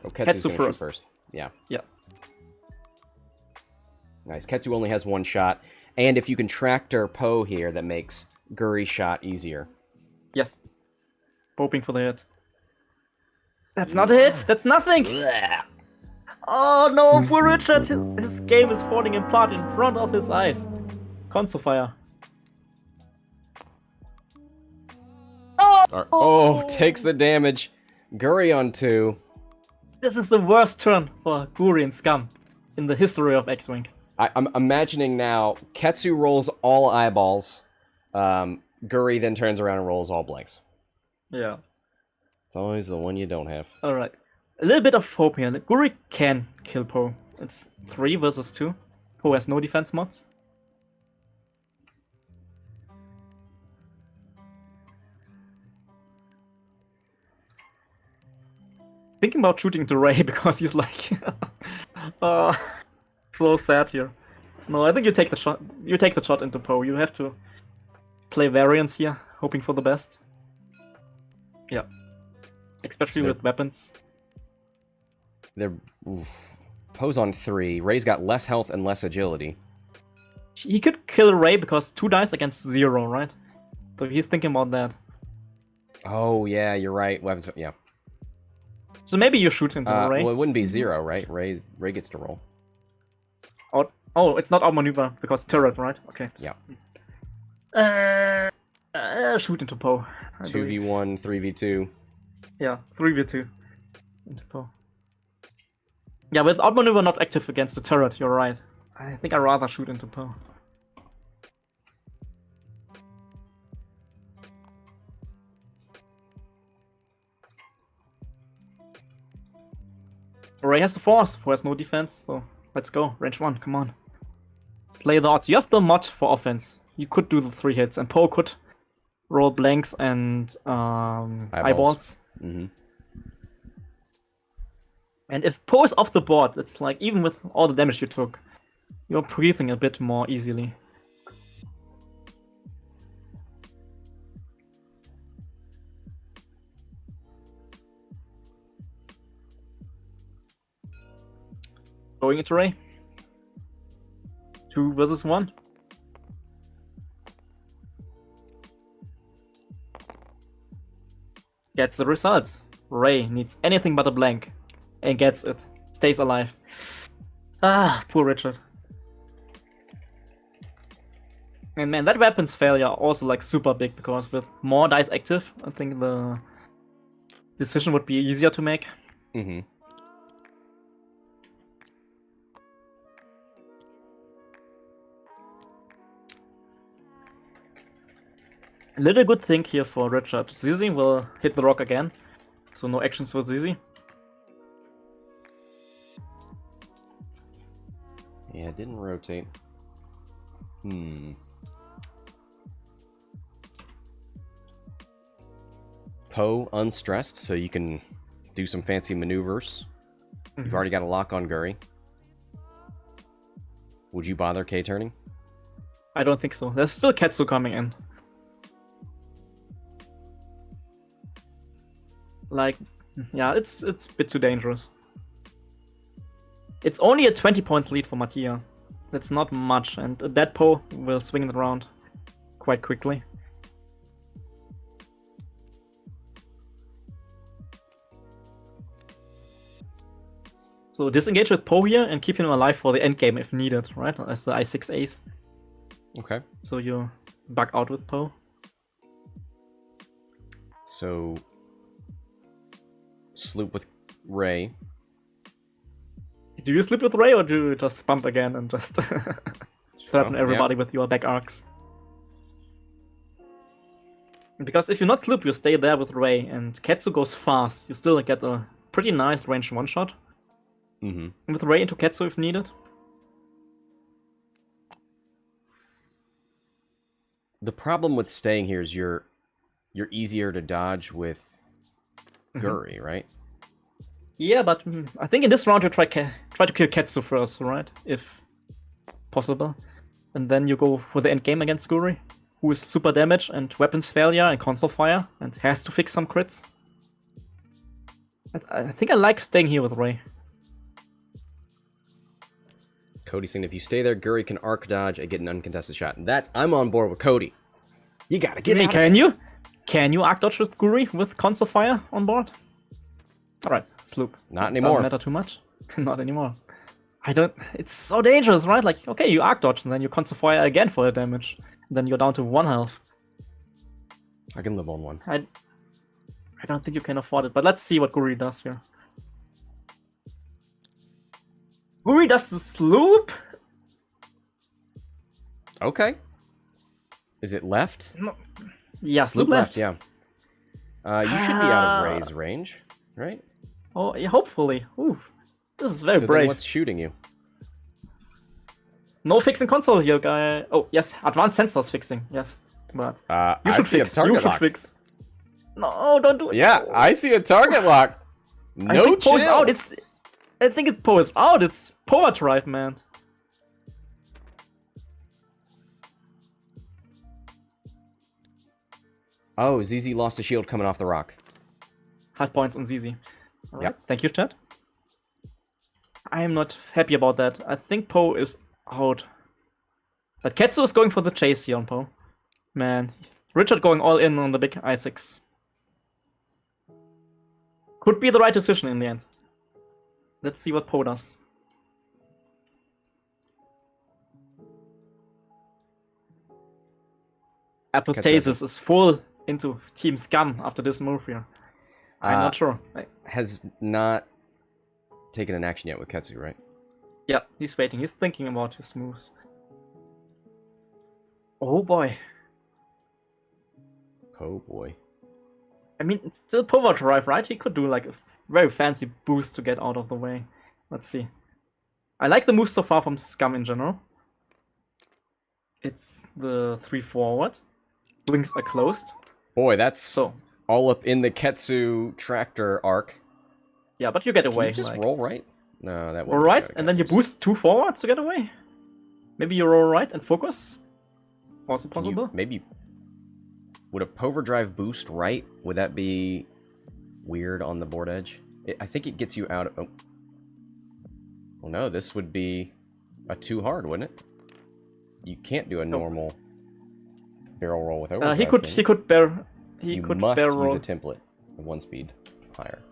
Oh, Ketsu's Ketsu gonna shoot first. Yeah. Yeah. Nice. Ketsu only has 1 shot. And if you can tractor Poe here, that makes Guri's shot easier. Yes. Hoping for the hit. That's not a hit! That's nothing! Oh no, poor Richard! His game is falling apart in front of his eyes. Console fire. Oh, takes the damage. Guri on 2. This is the worst turn for Guri and Scum in the history of X-Wing. I'm imagining now, Ketsu rolls all eyeballs. Guri then turns around and rolls all blanks. Yeah. It's always the one you don't have. Alright. A little bit of hope here. Guri can kill Poe. It's 3 versus 2. Poe has no defense mods. Thinking about shooting to Ray because he's like... so sad here. No, I think you take the shot. You take the shot into Poe. You have to play variance here, hoping for the best. Yeah. Especially with weapons. They're Poe's on 3. Ray's got less health and less agility. He could kill Ray because 2 dice against 0, right? So he's thinking about that. Oh yeah, you're right. Weapons. Yeah. So maybe you shoot into Ray. Well, it wouldn't be 0, right? Ray gets to roll. Oh, it's not outmaneuver because turret, right? Okay. Yeah. Shoot into Poe. 2v1, 3v2. Yeah, 3v2 into Poe. Yeah, with outmaneuver not active against the turret, you're right. I think I'd rather shoot into Poe. Ray has the force, who has no defense, so let's go. Range 1, come on. Play the odds. You have the mod for offense. You could do the 3 hits, and Poe could roll blanks and eyeballs. Mm-hmm. And if Poe is off the board, it's like, even with all the damage you took, you're breathing a bit more easily. Going into Ray. 2 versus 1. Gets the results. Ray needs anything but a blank. And gets it. Stays alive. Ah, poor Richard. And man, that weapons failure also like super big, because with more dice active, I think the decision would be easier to make. Mm-hmm. A little good thing here for Richard. Zizi will hit the rock again, so no actions with Zizi. Yeah, it didn't rotate. Poe unstressed, so you can do some fancy maneuvers. You've already got a lock on Guri. Would you bother K-turning? I don't think so. There's still Ketsu coming in. Like, yeah, it's a bit too dangerous. It's only a 20 points lead for Matija. That's not much, and that Poe will swing it around quite quickly. So disengage with Poe here and keep him alive for the end game if needed, right? As the I6 ace. Okay. So you bug out with Poe. So sloop with Ray. Do you sleep with Ray or do you just bump again and just threaten everybody with your back arcs? Because if you not sloop, you stay there with Ray, and Ketsu goes fast. You still get a pretty nice range one-shot. Mm-hmm. With Ray into Ketsu if needed. The problem with staying here is you're easier to dodge with Guri, right? Yeah, but I think in this round you try to kill Ketsu first, right? If possible. And then you go for the end game against Guri, who is super damage and weapons failure and console fire, and has to fix some crits. I think I like staying here with Ray. Cody's saying if you stay there, Guri can arc dodge and get an uncontested shot. And that, I'm on board with Cody. You gotta get out. Can you? Can you arc dodge with Guri with console fire on board? Alright, sloop. Not anymore. Doesn't matter too much. Not anymore. I don't... It's so dangerous, right? Like, okay, you arc dodge and then you console fire again for the damage. And then you're down to 1 health. I can live on 1. I don't think you can afford it, but let's see what Guri does here. Guri does the sloop? Okay. Is it left? No. Yeah, Sloop left, yeah. You should be out of Ray's range, right? Oh, yeah, hopefully. Ooh, this is very So brave. then what's shooting you? No fixing console here, guy. Oh, yes, advanced sensors fixing, yes. But you should fix. You should fix. No, don't do it. Yeah, I see a target lock. No I think chill. Poe's out. I think it's Poe's out. It's Power Drive, man. Oh, Zizi lost a shield coming off the rock. 5 points on Zizi. Alright, Yep. thank you, chat. I am not happy about that. I think Poe is out. But Ketsu is going for the chase here on Poe. Man, Richard going all in on the big I6. Could be the right decision in the end. Let's see what Poe does. Apostasis is full into Team Scum after this move here. I'm not sure. Has not taken an action yet with Ketsu, right? Yeah, he's waiting. He's thinking about his moves. Oh boy. Oh boy. I mean, it's still Power Drive, right? He could do like a very fancy boost to get out of the way. Let's see. I like the move so far from Scum in general. It's the 3 forward. Wings are closed. Boy, that's all up in the Ketsu tractor arc. Yeah, but you get Can away. you just like... roll right? No, that won't. Roll right, and then you boost 2 forwards to get away. Maybe you roll right and focus. Also possible. Maybe. Would a Power Drive boost right? Would that be weird on the board edge? I think it gets you out of... Oh. Well, no, this would be a too hard, wouldn't it? You can't do a normal barrel roll with overdrive. He could barrel use roll. a template of 1 speed higher.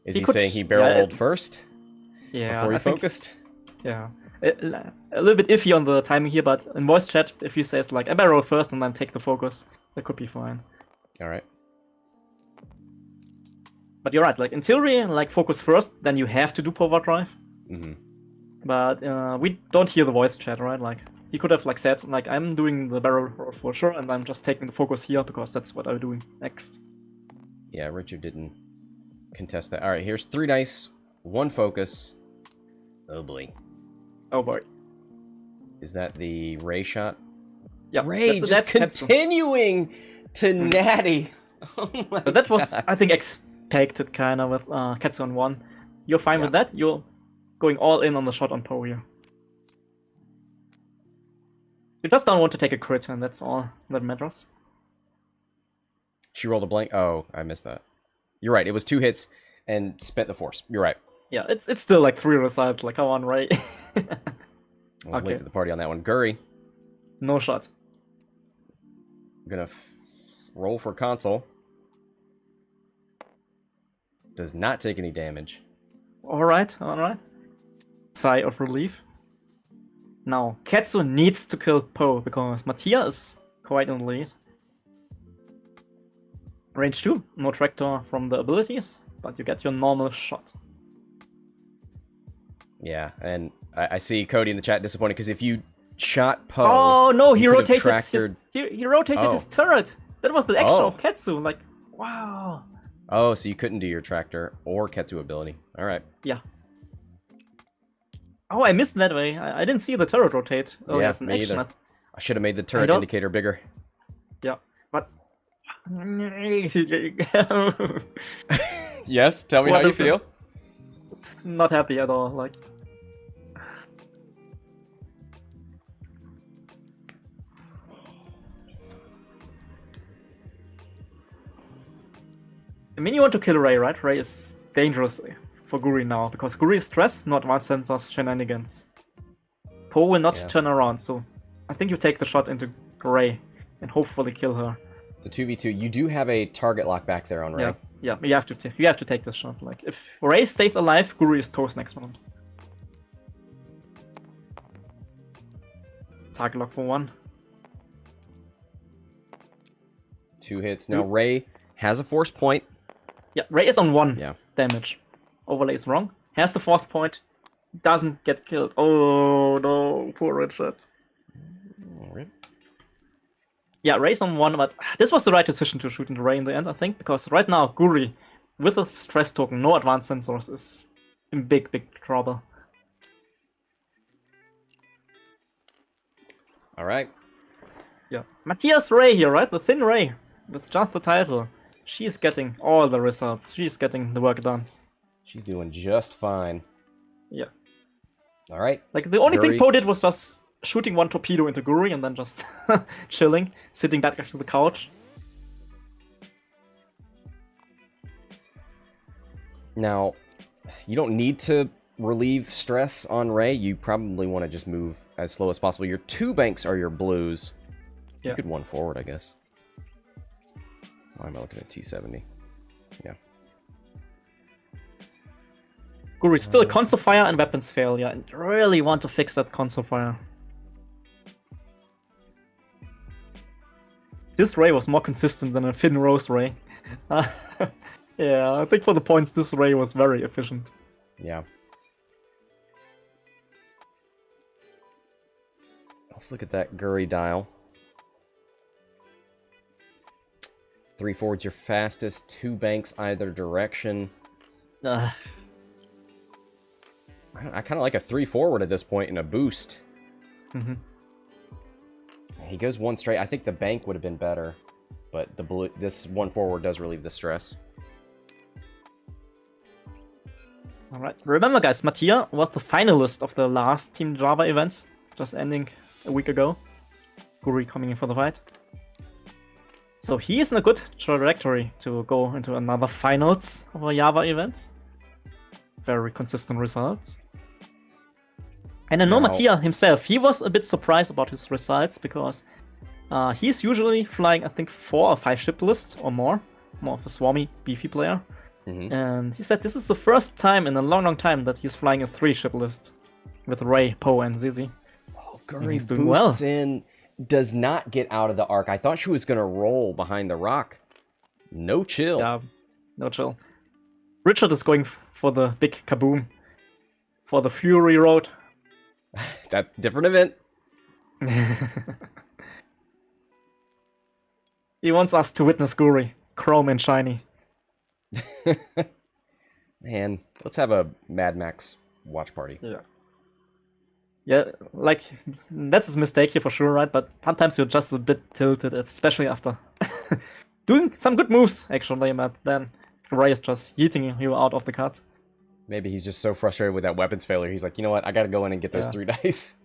Is he saying he barrel rolled first? Yeah. Before he focused? Yeah. A little bit iffy on the timing here, but in voice chat, if he says like, I barrel roll first and then take the focus, that could be fine. Alright. But you're right, like in theory, like focus first, then you have to do Power Drive. Mm-hmm. But we don't hear the voice chat, right? Like he could have like said, like I'm doing the barrel roll for sure, and I'm just taking the focus here because that's what I'm doing next. Yeah, Richard didn't contest that. Alright, here's 3 dice, 1 focus. Oh boy. Oh boy. Is that the Ray shot? Yeah, Ray just continuing to natty. Oh my but that was, God. I think, expected kind of with Ketsu on 1. You're fine with that? You're going all in on the shot on Poe here. You just don't want to take a crit, and that's all that matters. She rolled a blank. Oh, I missed that. You're right. It was 2 hits and spent the force. You're right. Yeah, it's still like 3 results. Like, come on, Ray. I was late to the party on that one. Guri. No shot. Gonna roll for console. Does not take any damage. Alright, alright. sigh of relief. Now, Ketsu needs to kill Po because Matija is quite in the lead. Range 2, no tractor from the abilities, but you get your normal shot. Yeah, and I see Cody in the chat disappointed because if you shot Po, oh no, he you could have rotated tractored... he rotated his turret. That was the action of Ketsu. Like, wow. Oh, so you couldn't do your tractor or Ketsu ability. All right. Yeah. Oh, I missed that way. I didn't see the turret rotate. Oh, yeah, as an me action. either. I should have made the turret indicator bigger. Yeah, but... Yes, tell me how you feel. Not happy at all, like... I mean, you want to kill Ray, right? Ray is dangerous for Guri now, because Guri is stress, not advanced sensors shenanigans. Po will not turn around, so I think you take the shot into Ray and hopefully kill her. It's a 2v2. You do have a target lock back there on Ray. Yeah, you have to take this shot. Like, if Ray stays alive, Guri is toast next round. Target lock for 1. 2 hits. Now Ray has a force point. Yeah, Ray is on 1 damage. Overlay is wrong. Has the force point. Doesn't get killed. Oh no, poor Richard. Alright. Yeah, Ray's on 1, but this was the right decision to shoot into Ray in the end, I think, because right now Guri, with a stress token, no advanced sensors, is in big, big trouble. Alright. Yeah. Matija's Ray here, right? The thin Ray, with just the title. She's getting all the results. She's getting the work done. She's doing just fine. Yeah. Alright. Like, the only thing Po did was just shooting 1 torpedo into Guri and then just chilling, sitting back next to the couch. Now, you don't need to relieve stress on Ray. You probably want to just move as slow as possible. Your 2 banks are your blues. You could 1 forward, I guess. Why am I looking at T70? Yeah. Guri still console fire and weapons failure, and really want to fix that console fire. This Ray was more consistent than a Finn Rose Ray. Yeah, I think for the points this Ray was very efficient. Yeah. Let's look at that Guri dial. 3 forwards your fastest, 2 banks either direction. I kind of like a 3 forward at this point and a boost. Mm-hmm. He goes 1 straight. I think the bank would have been better, but this 1 forward does relieve the stress. Alright, remember guys, Matija was the finalist of the last Team Java events, just ending a week ago. Guri coming in for the fight. So he is in a good trajectory to go into another finals of a Java event. Very consistent results. And I know Matija himself, he was a bit surprised about his results because he's usually flying, I think, 4 or 5 ship lists or more of a swarmy, beefy player. Mm-hmm. And he said this is the first time in a long, long time that he's flying a 3 ship list with Ray, Po, and Zizi. Oh, Guri doing well. Does not get out of the arc. I thought she was going to roll behind the rock. No chill. Yeah, no chill. Richard is going for the big kaboom. For the Fury Road. That different event. He wants us to witness Guri. Chrome and shiny. Man, let's have a Mad Max watch party. Yeah. Yeah, like, that's his mistake here for sure, right? But sometimes you're just a bit tilted, especially after doing some good moves, actually, but then Ray is just yeeting you out of the cut. Maybe he's just so frustrated with that weapons failure, he's like, you know what, I gotta go in and get those 3 dice.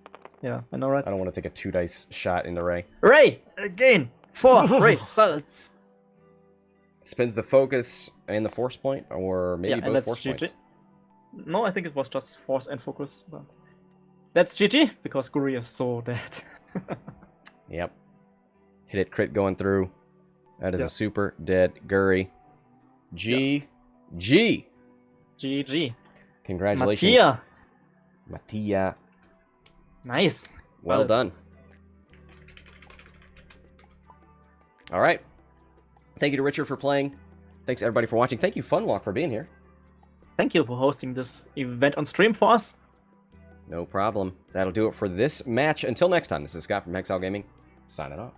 Yeah, I know, right? I don't want to take a 2 dice shot into Ray. Ray! Again! 4! Ray! Silence! Spins the focus and the force point, or maybe both force points. No, I think it was just force and focus, but... That's GG, because Guri is so dead. Yep. Hit it, crit going through. That is a super dead Guri. GG. GG. Congratulations. Matija. Matija. Nice. Well done. All right. Thank you to Richard for playing. Thanks everybody for watching. Thank you, Funwalk, for being here. Thank you for hosting this event on stream for us. No problem. That'll do it for this match. Until next time, this is Scott from Hexiled Gaming, signing off.